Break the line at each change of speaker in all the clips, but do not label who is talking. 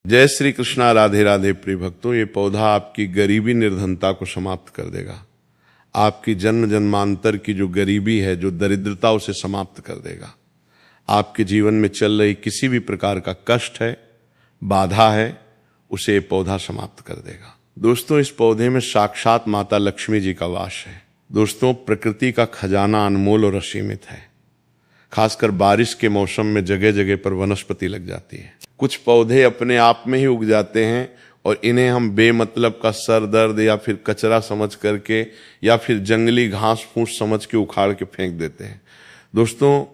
जय श्री कृष्णा। राधे राधे प्रिय भक्तों, ये पौधा आपकी गरीबी निर्धनता को समाप्त कर देगा। आपकी जन्म जन्मांतर की जो गरीबी है, जो दरिद्रता, उसे समाप्त कर देगा। आपके जीवन में चल रही किसी भी प्रकार का कष्ट है, बाधा है, उसे ये पौधा समाप्त कर देगा। दोस्तों, इस पौधे में साक्षात माता लक्ष्मी जी का वास है। दोस्तों, प्रकृति का खजाना अनमोल और असीमित है। खासकर बारिश के मौसम में जगह जगह पर वनस्पति लग जाती है। कुछ पौधे अपने आप में ही उग जाते हैं और इन्हें हम बेमतलब का सर दर्द या फिर कचरा समझ करके या फिर जंगली घास फूस समझ के उखाड़ के फेंक देते हैं। दोस्तों,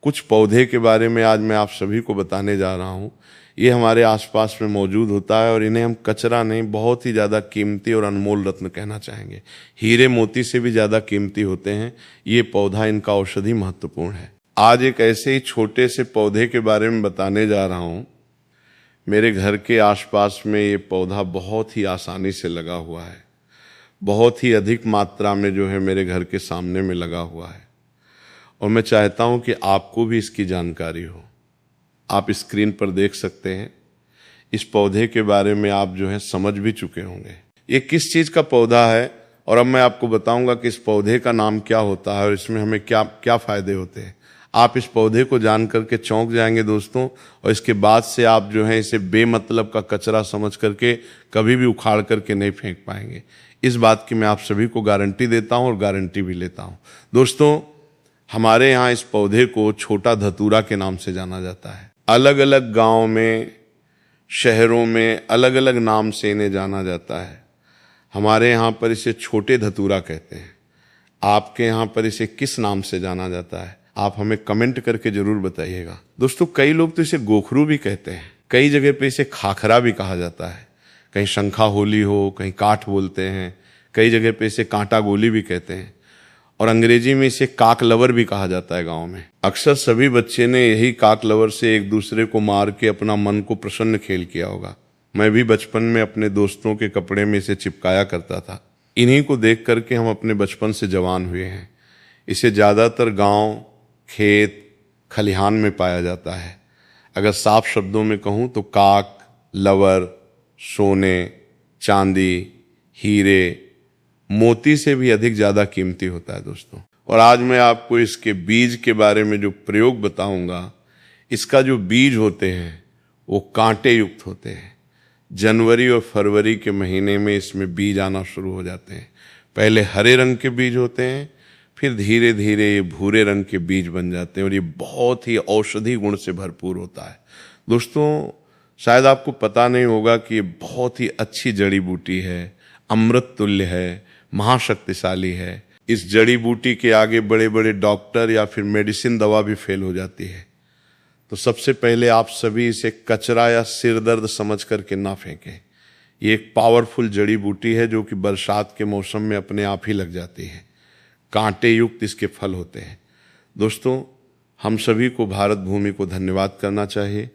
कुछ पौधे के बारे में आज मैं आप सभी को बताने जा रहा हूँ। ये हमारे आसपास में मौजूद होता है और इन्हें हम कचरा नहीं, बहुत ही ज़्यादा कीमती और अनमोल रत्न कहना चाहेंगे। हीरे मोती से भी ज़्यादा कीमती होते हैं ये पौधा। इनका औषधि महत्वपूर्ण है। आज एक ऐसे ही छोटे से पौधे के बारे में बताने जा रहा हूँ। मेरे घर के आसपास में ये पौधा बहुत ही आसानी से लगा हुआ है। बहुत ही अधिक मात्रा में जो है मेरे घर के सामने में लगा हुआ है और मैं चाहता हूँ कि आपको भी इसकी जानकारी हो। आप स्क्रीन पर देख सकते हैं। इस पौधे के बारे में आप जो है समझ भी चुके होंगे ये किस चीज़ का पौधा है, और अब मैं आपको बताऊंगा कि इस पौधे का नाम क्या होता है और इसमें हमें क्या क्या फ़ायदे होते हैं। आप इस पौधे को जान करके चौंक जाएंगे दोस्तों, और इसके बाद से आप जो है इसे बेमतलब का कचरा समझ करके कभी भी उखाड़ करके नहीं फेंक पाएंगे। इस बात की मैं आप सभी को गारंटी देता हूँ और गारंटी भी लेता हूँ। दोस्तों, हमारे यहाँ इस पौधे को छोटा धतूरा के नाम से जाना जाता है। अलग अलग गाँव में, शहरों में अलग अलग नाम से इन्हें जाना जाता है। हमारे यहाँ पर इसे छोटे धतूरा कहते हैं। आपके यहाँ पर इसे किस नाम से जाना जाता है, आप हमें कमेंट करके जरूर बताइएगा। दोस्तों, कई लोग तो इसे गोखरू भी कहते हैं। कई जगह पे इसे खाखरा भी कहा जाता है। कहीं शंखा होली हो, कहीं काठ बोलते हैं, कई जगह पे इसे कांटा गोली भी कहते हैं और अंग्रेजी में इसे काक लवर भी कहा जाता है। गाँव में अक्सर सभी बच्चे ने यही काक लवर से एक दूसरे को मार के अपना मन को प्रसन्न खेल किया होगा। मैं भी बचपन में अपने दोस्तों के कपड़े में इसे चिपकाया करता था। इन्हीं को देख करके हम अपने बचपन से जवान हुए हैं। इसे ज़्यादातर गाँव, खेत, खलिहान में पाया जाता है। अगर साफ शब्दों में कहूँ तो काक लवर सोने, चांदी, हीरे, मोती से भी अधिक ज़्यादा कीमती होता है दोस्तों। और आज मैं आपको इसके बीज के बारे में जो प्रयोग बताऊंगा, इसका जो बीज होते हैं वो कांटे युक्त होते हैं। जनवरी और फरवरी के महीने में इसमें बीज आना शुरू हो जाते हैं। पहले हरे रंग के बीज होते हैं, फिर धीरे धीरे ये भूरे रंग के बीज बन जाते हैं और ये बहुत ही औषधि गुण से भरपूर होता है। दोस्तों, शायद आपको पता नहीं होगा कि ये बहुत ही अच्छी जड़ी बूटी है, अमृत तुल्य है, महाशक्तिशाली है। इस जड़ी बूटी के आगे बड़े बड़े डॉक्टर या फिर मेडिसिन दवा भी फेल हो जाती है। तो सबसे पहले आप सभी इसे कचरा या सिर दर्द समझ करके ना फेंकें। ये एक पावरफुल जड़ी बूटी है जो कि बरसात के मौसम में अपने आप ही लग जाती है। कांटे युक्त इसके फल होते हैं। दोस्तों, हम सभी को भारत भूमि को धन्यवाद करना चाहिए।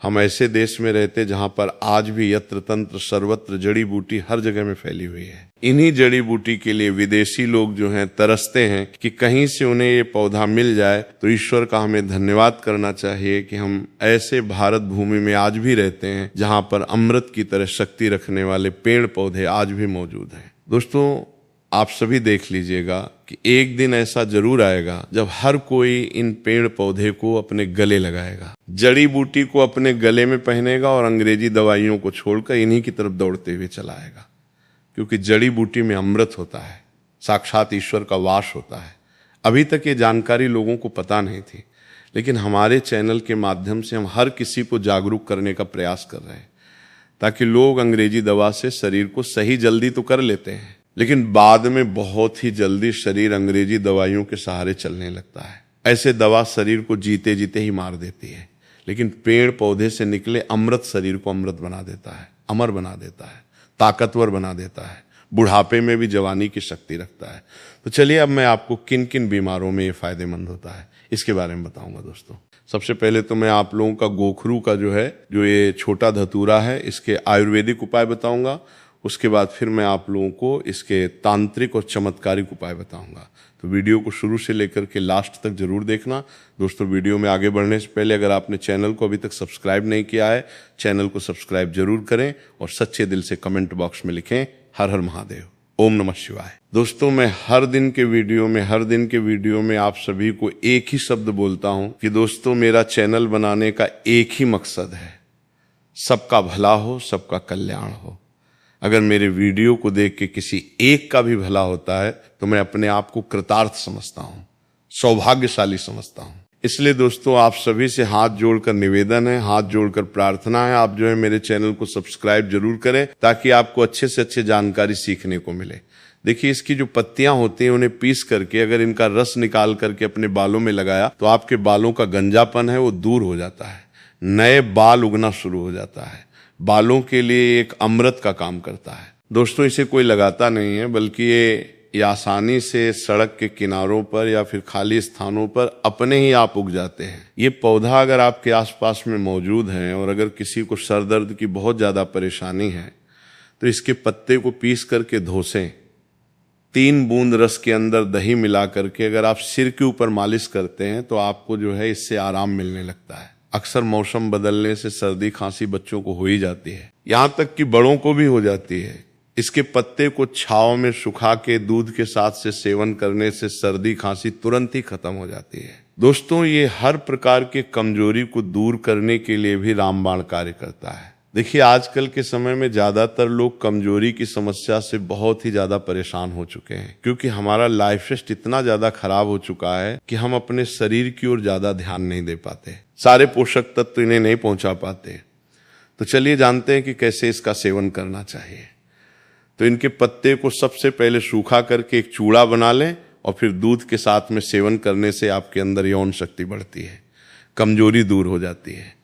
हम ऐसे देश में रहते जहाँ पर आज भी यत्र तंत्र सर्वत्र जड़ी बूटी हर जगह में फैली हुई है। इन्हीं जड़ी बूटी के लिए विदेशी लोग जो हैं तरसते हैं कि कहीं से उन्हें ये पौधा मिल जाए। तो ईश्वर का हमें धन्यवाद करना चाहिए कि हम ऐसे भारत भूमि में आज भी रहते हैं जहाँ पर अमृत की तरह शक्ति रखने वाले पेड़ पौधे आज भी मौजूद हैं। दोस्तों, आप सभी देख लीजिएगा कि एक दिन ऐसा जरूर आएगा जब हर कोई इन पेड़ पौधे को अपने गले लगाएगा, जड़ी बूटी को अपने गले में पहनेगा और अंग्रेजी दवाइयों को छोड़कर इन्हीं की तरफ दौड़ते हुए चला आएगा। क्योंकि जड़ी बूटी में अमृत होता है, साक्षात ईश्वर का वास होता है। अभी तक ये जानकारी लोगों को पता नहीं थी, लेकिन हमारे चैनल के माध्यम से हम हर किसी को जागरूक करने का प्रयास कर रहे हैं, ताकि लोग अंग्रेजी दवा से शरीर को सही जल्दी तो कर लेते हैं, लेकिन बाद में बहुत ही जल्दी शरीर अंग्रेजी दवाइयों के सहारे चलने लगता है। ऐसे दवा शरीर को जीते जीते ही मार देती है, लेकिन पेड़ पौधे से निकले अमृत शरीर को अमृत बना देता है, अमर बना देता है, ताकतवर बना देता है, बुढ़ापे में भी जवानी की शक्ति रखता है। तो चलिए, अब मैं आपको किन किन बीमारों में ये फायदेमंद होता है इसके बारे में बताऊंगा। दोस्तों, सबसे पहले तो मैं आप लोगों का गोखरू का जो ये छोटा धतूरा है, इसके आयुर्वेदिक उपाय बताऊंगा। उसके बाद फिर मैं आप लोगों को इसके तांत्रिक और चमत्कारिक उपाय बताऊंगा। तो वीडियो को शुरू से लेकर के लास्ट तक जरूर देखना। दोस्तों, वीडियो में आगे बढ़ने से पहले अगर आपने चैनल को अभी तक सब्सक्राइब नहीं किया है, चैनल को सब्सक्राइब जरूर करें और सच्चे दिल से कमेंट बॉक्स में लिखें हर हर महादेव, ओम नमः शिवाय। दोस्तों, मैं हर दिन के वीडियो में आप सभी को एक ही शब्द बोलता हूं कि दोस्तों, मेरा चैनल बनाने का एक ही मकसद है, सबका भला हो, सबका कल्याण हो। अगर मेरे वीडियो को देख के किसी एक का भी भला होता है तो मैं अपने आप को कृतार्थ समझता हूं, सौभाग्यशाली समझता हूं। इसलिए दोस्तों, आप सभी से हाथ जोड़कर निवेदन है, हाथ जोड़कर प्रार्थना है, आप जो है मेरे चैनल को सब्सक्राइब जरूर करें ताकि आपको अच्छे से अच्छे जानकारी सीखने को मिले। देखिए, इसकी जो पत्तियां होती हैं उन्हें पीस करके अगर इनका रस निकाल करके अपने बालों में लगाया तो आपके बालों का गंजापन है वो दूर हो जाता है, नए बाल उगना शुरू हो जाता है। बालों के लिए एक अमृत का काम करता है। दोस्तों, इसे कोई लगाता नहीं है, बल्कि ये आसानी से सड़क के किनारों पर या फिर खाली स्थानों पर अपने ही आप उग जाते हैं। ये पौधा अगर आपके आसपास में मौजूद है और अगर किसी को सर दर्द की बहुत ज़्यादा परेशानी है तो इसके पत्ते को पीस करके धोसें, 3 बूंद रस के अंदर दही मिला करके अगर आप सिर के ऊपर मालिश करते हैं तो आपको जो है इससे आराम मिलने लगता है। अक्सर मौसम बदलने से सर्दी खांसी बच्चों को हो ही जाती है, यहाँ तक कि बड़ों को भी हो जाती है। इसके पत्ते को छांव में सुखा के दूध के साथ से सेवन करने से सर्दी खांसी तुरंत ही खत्म हो जाती है। दोस्तों, ये हर प्रकार के कमजोरी को दूर करने के लिए भी रामबाण कार्य करता है। देखिए, आजकल के समय में ज्यादातर लोग कमजोरी की समस्या से बहुत ही ज्यादा परेशान हो चुके हैं, क्योंकि हमारा लाइफस्टाइल इतना ज्यादा खराब हो चुका है कि हम अपने शरीर की ओर ज्यादा ध्यान नहीं दे पाते, सारे पोषक तत्व इन्हें नहीं पहुंचा पाते। तो चलिए जानते हैं कि कैसे इसका सेवन करना चाहिए। तो इनके पत्ते को सबसे पहले सूखा करके एक चूड़ा बना लें और फिर दूध के साथ में सेवन करने से आपके अंदर यौन शक्ति बढ़ती है, कमजोरी दूर हो जाती है।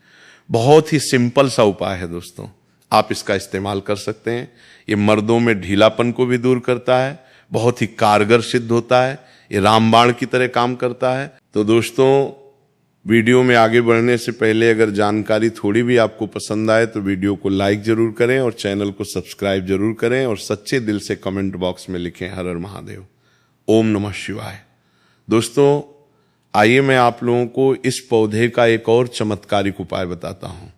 बहुत ही सिंपल सा उपाय है दोस्तों, आप इसका इस्तेमाल कर सकते हैं। ये मर्दों में ढीलापन को भी दूर करता है, बहुत ही कारगर सिद्ध होता है, ये रामबाण की तरह काम करता है। तो दोस्तों, वीडियो में आगे बढ़ने से पहले अगर जानकारी थोड़ी भी आपको पसंद आए तो वीडियो को लाइक जरूर करें और चैनल को सब्सक्राइब जरूर करें और सच्चे दिल से कमेंट बॉक्स में लिखें हर हर महादेव, ओम नमः शिवाय। दोस्तों, आइए मैं आप लोगों को इस पौधे का एक और चमत्कारिक उपाय बताता हूं।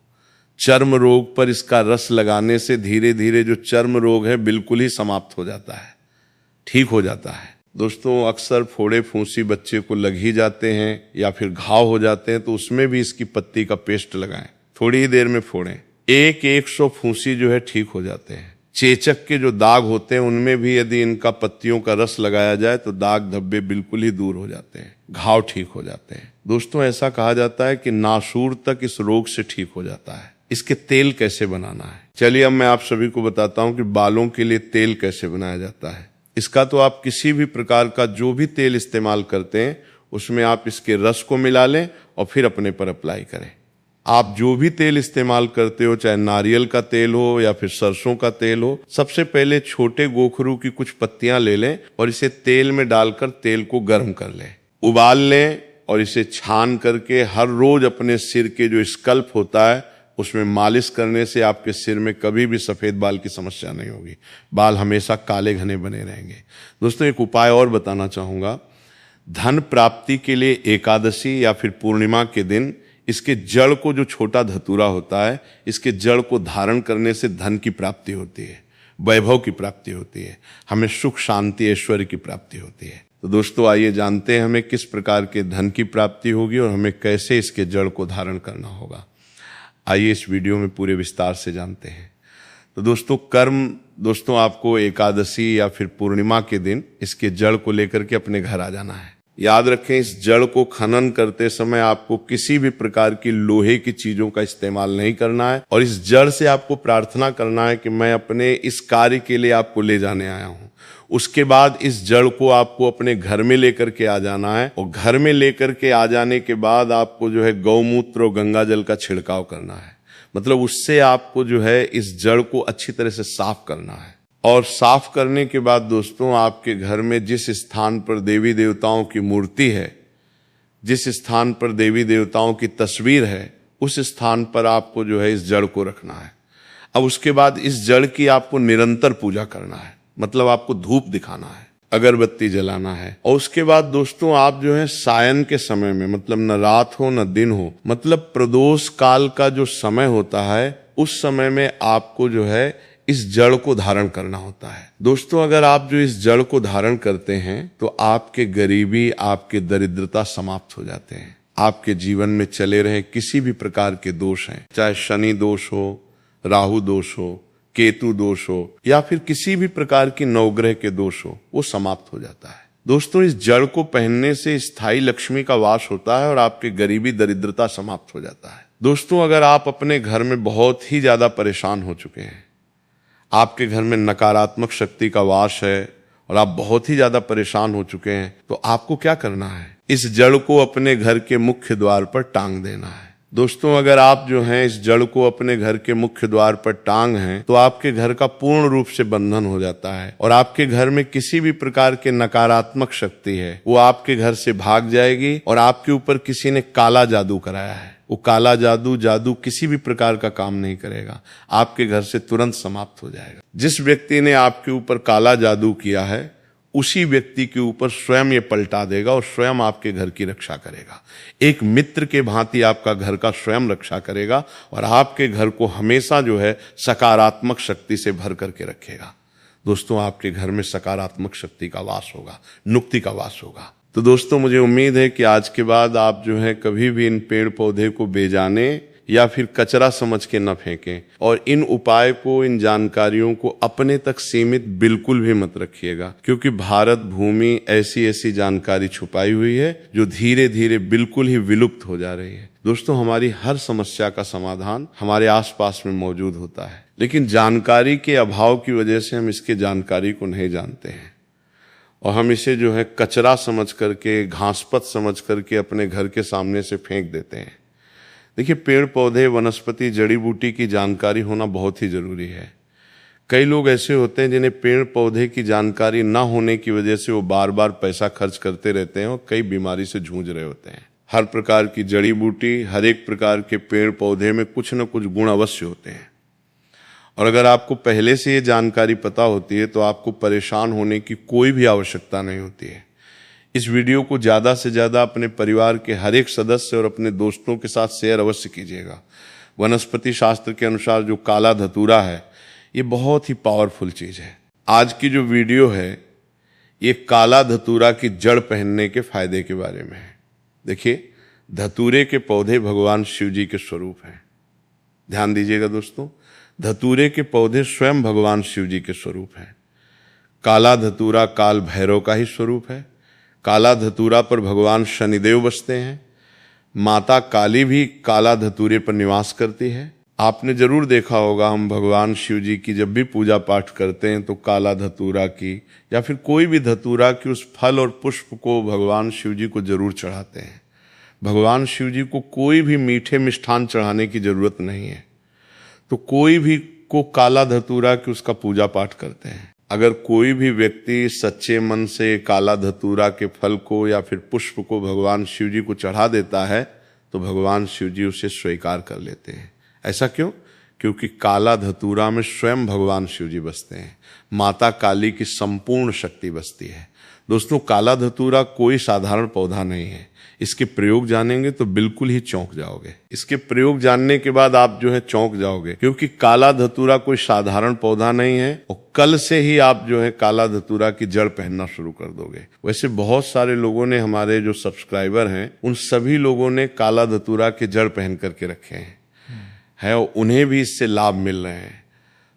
चर्म रोग पर इसका रस लगाने से धीरे धीरे जो चर्म रोग है बिल्कुल ही समाप्त हो जाता है, ठीक हो जाता है। दोस्तों, अक्सर फोड़े फूंसी बच्चे को लग ही जाते हैं या फिर घाव हो जाते हैं तो उसमें भी इसकी पत्ती का पेस्ट लगाएं, थोड़ी ही देर में फोड़ें, 100 फूंसी जो है ठीक हो जाते हैं। चेचक के जो दाग होते हैं उनमें भी यदि इनका पत्तियों का रस लगाया जाए तो दाग धब्बे बिल्कुल ही दूर हो जाते हैं, घाव ठीक हो जाते हैं। दोस्तों, ऐसा कहा जाता है कि नासूर तक इस रोग से ठीक हो जाता है। इसके तेल कैसे बनाना है, चलिए अब मैं आप सभी को बताता हूं कि बालों के लिए तेल कैसे बनाया जाता है। इसका तो आप किसी भी प्रकार का जो भी तेल इस्तेमाल करते हैं उसमें आप इसके रस को मिला लें और फिर अपने पर अप्लाई करें। आप जो भी तेल इस्तेमाल करते हो, चाहे नारियल का तेल हो या फिर सरसों का तेल हो, सबसे पहले छोटे गोखरू की कुछ पत्तियां ले लें और इसे तेल में डालकर तेल को गर्म कर लें, उबाल लें और इसे छान करके हर रोज अपने सिर के जो स्कल्प होता है उसमें मालिश करने से आपके सिर में कभी भी सफेद बाल की समस्या नहीं होगी, बाल हमेशा काले घने बने रहेंगे। दोस्तों, एक उपाय और बताना चाहूंगा। धन प्राप्ति के लिए एकादशी या फिर पूर्णिमा के दिन इसके जड़ को, जो छोटा धतूरा होता है, इसके जड़ को धारण करने से धन की प्राप्ति होती है, वैभव की प्राप्ति होती है, हमें सुख शांति ऐश्वर्य की प्राप्ति होती है। तो दोस्तों, आइए जानते हैं हमें किस प्रकार के धन की प्राप्ति होगी और हमें कैसे इसके जड़ को धारण करना होगा। आइए इस वीडियो में पूरे विस्तार से जानते हैं। तो दोस्तों आपको एकादशी या फिर पूर्णिमा के दिन इसके जड़ को लेकर के अपने घर आ जाना है। याद रखें, इस जड़ को खनन करते समय आपको किसी भी प्रकार की लोहे की चीजों का इस्तेमाल नहीं करना है और इस जड़ से आपको प्रार्थना करना है कि मैं अपने इस कार्य के लिए आपको ले जाने आया हूं। उसके बाद इस जड़ को आपको अपने घर में लेकर के आ जाना है और घर में लेकर के आ जाने के बाद आपको जो है गौमूत्र और गंगा जल का छिड़काव करना है। मतलब उससे आपको जो है इस जड़ को अच्छी तरह से साफ करना है। और साफ करने के बाद दोस्तों, आपके घर में जिस स्थान पर देवी देवताओं की मूर्ति है, जिस स्थान पर देवी देवताओं की तस्वीर है, उस स्थान पर आपको जो है इस जड़ को रखना है। अब उसके बाद इस जड़ की आपको निरंतर पूजा करना है, मतलब आपको धूप दिखाना है, अगरबत्ती जलाना है। और उसके बाद दोस्तों आप जो है सायन के समय में, मतलब न रात हो न दिन हो, मतलब प्रदोष काल का जो समय होता है उस समय में आपको जो है इस जड़ को धारण करना होता है। दोस्तों अगर आप जो इस जड़ को धारण करते हैं तो आपके गरीबी, आपके दरिद्रता समाप्त हो जाते हैं। आपके जीवन में चले रहे किसी भी प्रकार के दोष हैं, चाहे शनि दोष हो, राहु दोष हो, केतु दोष हो, या फिर किसी भी प्रकार की नवग्रह के दोष हो, वो समाप्त हो जाता है। दोस्तों इस जड़ को पहनने से स्थायी लक्ष्मी का वास होता है और आपकी गरीबी दरिद्रता समाप्त हो जाता है। दोस्तों अगर आप अपने घर में बहुत ही ज्यादा परेशान हो चुके हैं, आपके घर में नकारात्मक शक्ति का वास है और आप बहुत ही ज्यादा परेशान हो चुके हैं, तो आपको क्या करना है, इस जड़ को अपने घर के मुख्य द्वार पर टांग देना है। दोस्तों अगर आप जो हैं इस जड़ को अपने घर के मुख्य द्वार पर टांग हैं तो आपके घर का पूर्ण रूप से बंधन हो जाता है और आपके घर में किसी भी प्रकार के नकारात्मक शक्ति है वो आपके घर से भाग जाएगी और आपके ऊपर किसी ने काला जादू कराया है, वो काला जादू किसी भी प्रकार का काम नहीं करेगा, आपके घर से तुरंत समाप्त हो जाएगा। जिस व्यक्ति ने आपके ऊपर काला जादू किया है उसी व्यक्ति के ऊपर स्वयं ये पलटा देगा और स्वयं आपके घर की रक्षा करेगा। एक मित्र के भांति आपका घर का स्वयं रक्षा करेगा और आपके घर को हमेशा जो है सकारात्मक शक्ति से भर करके रखेगा। दोस्तों आपके घर में सकारात्मक शक्ति का वास होगा, नुक्ति का वास होगा। तो दोस्तों मुझे उम्मीद है कि आज के बाद आप जो है कभी भी इन पेड़ पौधे को बेजाने या फिर कचरा समझ के न फेंकें और इन उपाय को, इन जानकारियों को अपने तक सीमित बिल्कुल भी मत रखिएगा, क्योंकि भारत भूमि ऐसी जानकारी छुपाई हुई है जो धीरे धीरे बिल्कुल ही विलुप्त हो जा रही है। दोस्तों हमारी हर समस्या का समाधान हमारे आसपास में मौजूद होता है, लेकिन जानकारी के अभाव की वजह से हम इसके जानकारी को नहीं जानते हैं और हम इसे जो है कचरा समझ करके, घासपत समझ करके अपने घर के सामने से फेंक देते हैं। देखिए पेड़ पौधे, वनस्पति, जड़ी बूटी की जानकारी होना बहुत ही जरूरी है। कई लोग ऐसे होते हैं जिन्हें पेड़ पौधे की जानकारी ना होने की वजह से वो बार बार पैसा खर्च करते रहते हैं और कई बीमारी से जूझ रहे होते हैं। हर प्रकार की जड़ी बूटी, हर एक प्रकार के पेड़ पौधे में कुछ न कुछ गुण अवश्य होते हैं और अगर आपको पहले से ये जानकारी पता होती है तो आपको परेशान होने की कोई भी आवश्यकता नहीं होती है। इस वीडियो को ज़्यादा से ज़्यादा अपने परिवार के हर एक सदस्य और अपने दोस्तों के साथ शेयर अवश्य कीजिएगा। वनस्पति शास्त्र के अनुसार जो काला धतूरा है ये बहुत ही पावरफुल चीज़ है। आज की जो वीडियो है ये काला धतूरा की जड़ पहनने के फायदे के बारे में है। देखिए धतूरे के पौधे भगवान शिव जी के स्वरूप हैं। ध्यान दीजिएगा दोस्तों, धतूरे के पौधे स्वयं भगवान शिव जी के स्वरूप हैं। काला धतूरा काल भैरव का ही स्वरूप है। काला धतूरा पर भगवान शनिदेव बसते हैं। माता काली भी काला धतूरे पर निवास करती है। आपने जरूर देखा होगा हम भगवान शिव जी की जब भी पूजा पाठ करते हैं तो काला धतूरा की या फिर कोई भी धतूरा की उस फल और पुष्प को भगवान शिव जी को जरूर चढ़ाते हैं। भगवान शिव जी को कोई भी मीठे मिष्ठान चढ़ाने की जरूरत नहीं है, तो कोई भी को काला धतूरा की उसका पूजा पाठ करते हैं। अगर कोई भी व्यक्ति सच्चे मन से काला धतूरा के फल को या फिर पुष्प को भगवान शिव जी को चढ़ा देता है तो भगवान शिव जी उसे स्वीकार कर लेते हैं। ऐसा क्यों? क्योंकि काला धतूरा में स्वयं भगवान शिव जी बसते हैं, माता काली की संपूर्ण शक्ति बसती है। दोस्तों काला धतूरा कोई साधारण पौधा नहीं है। इसके प्रयोग जानेंगे तो बिल्कुल ही चौंक जाओगे। इसके प्रयोग जानने के बाद आप जो है चौंक जाओगे, क्योंकि काला धतूरा कोई साधारण पौधा नहीं है और कल से ही आप जो है काला धतूरा की जड़ पहनना शुरू कर दोगे। वैसे बहुत सारे लोगों ने, हमारे जो सब्सक्राइबर हैं उन सभी लोगों ने काला धतूरा के जड़ पहन करके रखे हैं और उन्हें भी इससे लाभ मिल रहे हैं।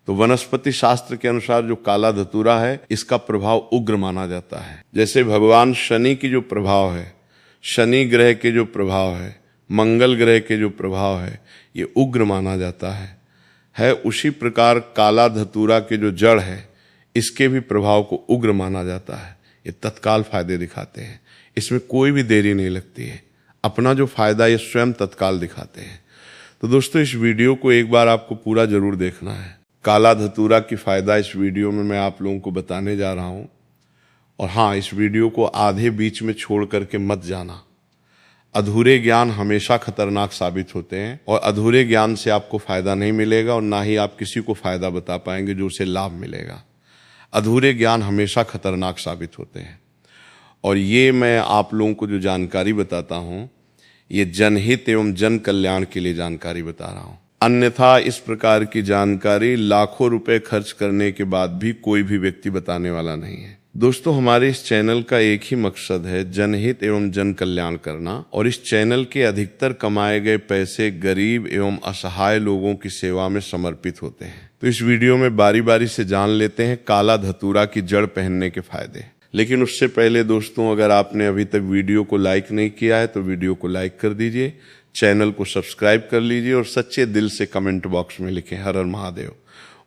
तो वनस्पति शास्त्र के अनुसार जो काला धतूरा है इसका प्रभाव उग्र माना जाता है। जैसे भगवान शनि की जो प्रभाव है, शनि ग्रह के जो प्रभाव है, मंगल ग्रह के जो प्रभाव है, ये उग्र माना जाता है। उसी प्रकार काला धतूरा के जो जड़ है इसके भी प्रभाव को उग्र माना जाता है। ये तत्काल फायदे दिखाते हैं, इसमें कोई भी देरी नहीं लगती है। अपना जो फायदा ये स्वयं तत्काल दिखाते हैं। तो दोस्तों इस वीडियो को एक बार आपको पूरा जरूर देखना है। काला धतूरा की फायदा इस वीडियो में मैं आप लोगों को बताने जा रहा हूँ। और हाँ, इस वीडियो को आधे बीच में छोड़ करके मत जाना। अधूरे ज्ञान हमेशा खतरनाक साबित होते हैं और अधूरे ज्ञान से आपको फायदा नहीं मिलेगा और ना ही आप किसी को फायदा बता पाएंगे जो उसे लाभ मिलेगा। अधूरे ज्ञान हमेशा खतरनाक साबित होते हैं और ये मैं आप लोगों को जो जानकारी बताता हूँ ये जनहित एवं जन कल्याण के लिए जानकारी बता रहा हूँ। अन्यथा इस प्रकार की जानकारी लाखों रुपए खर्च करने के बाद भी कोई भी व्यक्ति बताने वाला नहीं है। दोस्तों, हमारे इस चैनल का एक ही मकसद है जनहित एवं जन कल्याण करना और इस चैनल के अधिकतर कमाए गए पैसे गरीब एवं असहाय लोगों की सेवा में समर्पित होते हैं। तो इस वीडियो में बारी बारी से जान लेते हैं काला धतूरा की जड़ पहनने के फायदे। लेकिन उससे पहले दोस्तों, अगर आपने अभी तक वीडियो को लाइक नहीं किया है तो वीडियो को लाइक कर दीजिए, चैनल को सब्सक्राइब कर लीजिए और सच्चे दिल से कमेंट बॉक्स में लिखें हर हर महादेव,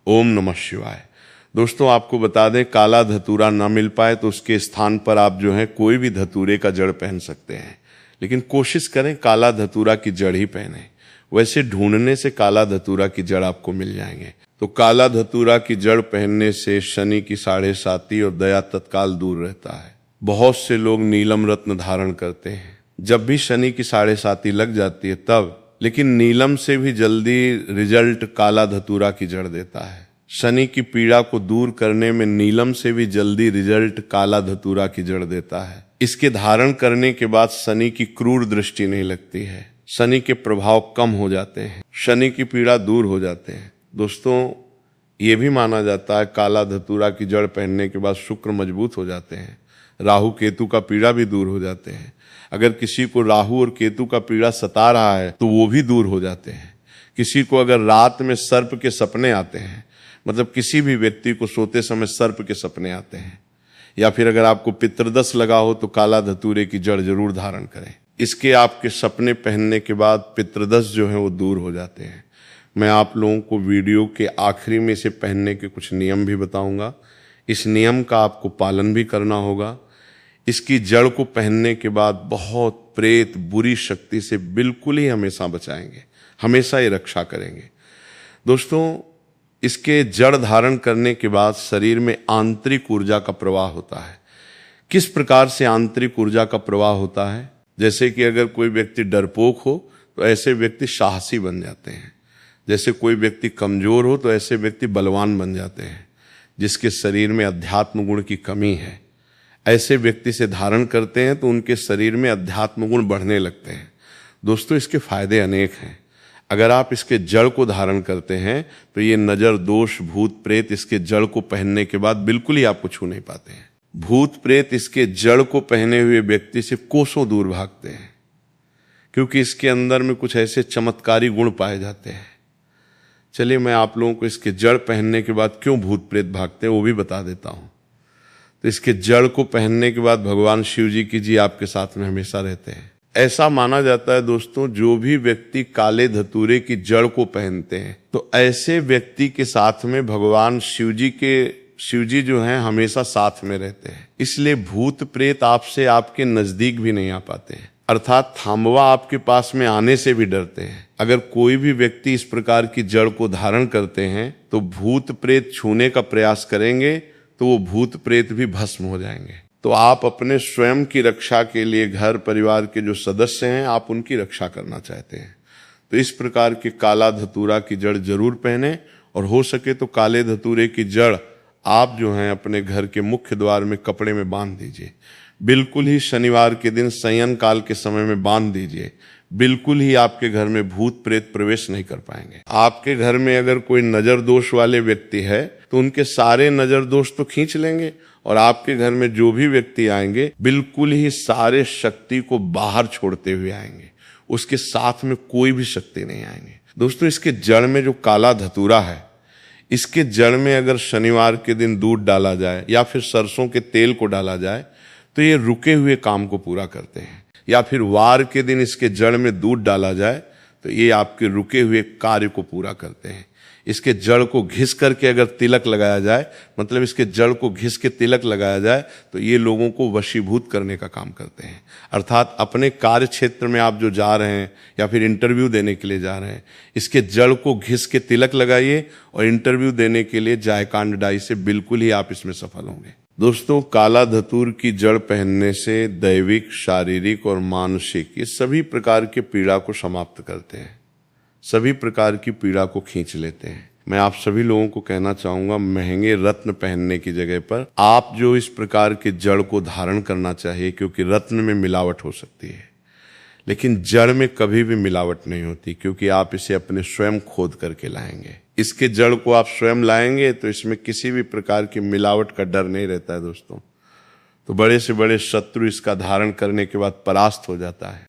ओम नमः शिवाय। दोस्तों, आपको बता दें काला धतूरा ना मिल पाए तो उसके स्थान पर आप जो है कोई भी धतूरे का जड़ पहन सकते हैं, लेकिन कोशिश करें काला धतूरा की जड़ ही पहने। वैसे ढूंढने से काला धतूरा की जड़ आपको मिल जाएंगे। तो काला धतूरा की जड़ पहनने से शनि की 7.5 और दया तत्काल दूर रहता है। बहुत से लोग नीलम रत्न धारण करते हैं जब भी शनि की 7.5 लग जाती है तब, लेकिन नीलम से भी जल्दी रिजल्ट काला धतूरा की जड़ देता है। शनि की पीड़ा को दूर करने में नीलम से भी जल्दी रिजल्ट काला धतूरा की जड़ देता है। इसके धारण करने के बाद शनि की क्रूर दृष्टि नहीं लगती है, शनि के प्रभाव कम हो जाते हैं, शनि की पीड़ा दूर हो जाते हैं। दोस्तों, ये भी माना जाता है काला धतूरा की जड़ पहनने के बाद शुक्र मजबूत हो जाते हैं, राहु केतु का पीड़ा भी दूर हो जाते हैं। अगर किसी को राहु और केतु का पीड़ा सता रहा है तो वो भी दूर हो जाते हैं। किसी को अगर रात में सर्प के सपने आते हैं, मतलब किसी भी व्यक्ति को सोते समय सर्प के सपने आते हैं, या फिर अगर आपको पितृदश लगा हो तो काला धतूरे की जड़ जरूर धारण करें। इसके आपके सपने पहनने के बाद पितृदश जो है वो दूर हो जाते हैं। मैं आप लोगों को वीडियो के आखिरी में इसे पहनने के कुछ नियम भी बताऊंगा। इस नियम का आपको पालन भी करना होगा। इसकी जड़ को पहनने के बाद बहुत प्रेत बुरी शक्ति से बिल्कुल ही हमेशा बचाएंगे, हमेशा ये रक्षा करेंगे। दोस्तों, इसके जड़ धारण करने के बाद शरीर में आंतरिक ऊर्जा का प्रवाह होता है। किस प्रकार से आंतरिक ऊर्जा का प्रवाह होता है? जैसे कि अगर कोई व्यक्ति डरपोक हो तो ऐसे व्यक्ति साहसी बन जाते हैं। जैसे कोई व्यक्ति कमजोर हो तो ऐसे व्यक्ति बलवान बन जाते हैं। जिसके शरीर में अध्यात्म गुण की कमी है, ऐसे व्यक्ति से धारण करते हैं तो उनके शरीर में अध्यात्म गुण बढ़ने लगते हैं। दोस्तों, इसके फायदे अनेक हैं। अगर आप इसके जड़ को धारण करते हैं तो ये नजर दोष भूत प्रेत इसके जड़ को पहनने के बाद बिल्कुल ही आपको छू नहीं पाते हैं। भूत प्रेत इसके जड़ को पहने हुए व्यक्ति से कोसों दूर भागते हैं, क्योंकि इसके अंदर में कुछ ऐसे चमत्कारी गुण पाए जाते हैं। चलिए, मैं आप लोगों को इसके जड़ पहनने के बाद क्यों भूत प्रेत भागते हैं वो भी बता देता हूं। तो इसके जड़ को पहनने के बाद भगवान शिव जी की जी आपके साथ में हमेशा रहते हैं। ऐसा माना जाता है दोस्तों, जो भी व्यक्ति काले धतूरे की जड़ को पहनते हैं तो ऐसे व्यक्ति के साथ में भगवान शिव जी जो हैं हमेशा साथ में रहते हैं। इसलिए भूत प्रेत आपसे आपके नजदीक भी नहीं आ पाते हैं, अर्थात थांबवा आपके पास में आने से भी डरते हैं। अगर कोई भी व्यक्ति इस प्रकार की जड़ को धारण करते हैं तो भूत प्रेत छूने का प्रयास करेंगे तो वो भूत प्रेत भी भस्म हो जाएंगे। तो आप अपने स्वयं की रक्षा के लिए घर परिवार के जो सदस्य हैं आप उनकी रक्षा करना चाहते हैं तो इस प्रकार के काला धतूरा की जड़ जरूर पहने, और हो सके तो काले धतूरे की जड़ आप जो हैं अपने घर के मुख्य द्वार में कपड़े में बांध दीजिए। बिल्कुल ही शनिवार के दिन शयन काल के समय में बांध दीजिए। बिल्कुल ही आपके घर में भूत प्रेत प्रवेश नहीं कर पाएंगे। आपके घर में अगर कोई नजर दोष वाले व्यक्ति है तो उनके सारे नजर दोष तो खींच लेंगे, और आपके घर में जो भी व्यक्ति आएंगे बिल्कुल ही सारे शक्ति को बाहर छोड़ते हुए आएंगे, उसके साथ में कोई भी शक्ति नहीं आएंगे। दोस्तों, इसके जड़ में जो काला धतूरा है, इसके जड़ में अगर शनिवार के दिन दूध डाला जाए या फिर सरसों के तेल को डाला जाए तो ये रुके हुए काम को पूरा करते हैं, या फिर वार के दिन इसके जड़ में दूध डाला जाए तो ये आपके रुके हुए कार्य को पूरा करते हैं। इसके जड़ को घिस करके अगर तिलक लगाया जाए, मतलब इसके जड़ को घिस के तिलक लगाया जाए तो ये लोगों को वशीभूत करने का काम करते हैं। अर्थात अपने कार्य क्षेत्र में आप जो जा रहे हैं या फिर इंटरव्यू देने के लिए जा रहे हैं, इसके जड़ को घिस के तिलक लगाइए और इंटरव्यू देने के लिए जायकांड डाई से बिल्कुल ही आप इसमें सफल होंगे। दोस्तों, काला धतूर की जड़ पहनने से दैविक, शारीरिक और मानसिक ये सभी प्रकार के पीड़ा को समाप्त करते हैं, सभी प्रकार की पीड़ा को खींच लेते हैं। मैं आप सभी लोगों को कहना चाहूंगा, महंगे रत्न पहनने की जगह पर आप जो इस प्रकार के जड़ को धारण करना चाहिए, क्योंकि रत्न में मिलावट हो सकती है लेकिन जड़ में कभी भी मिलावट नहीं होती, क्योंकि आप इसे अपने स्वयं खोद करके लाएंगे। इसके जड़ को आप स्वयं लाएंगे तो इसमें किसी भी प्रकार की मिलावट का डर नहीं रहता है दोस्तों। तो बड़े से बड़े शत्रु इसका धारण करने के बाद परास्त हो जाता है।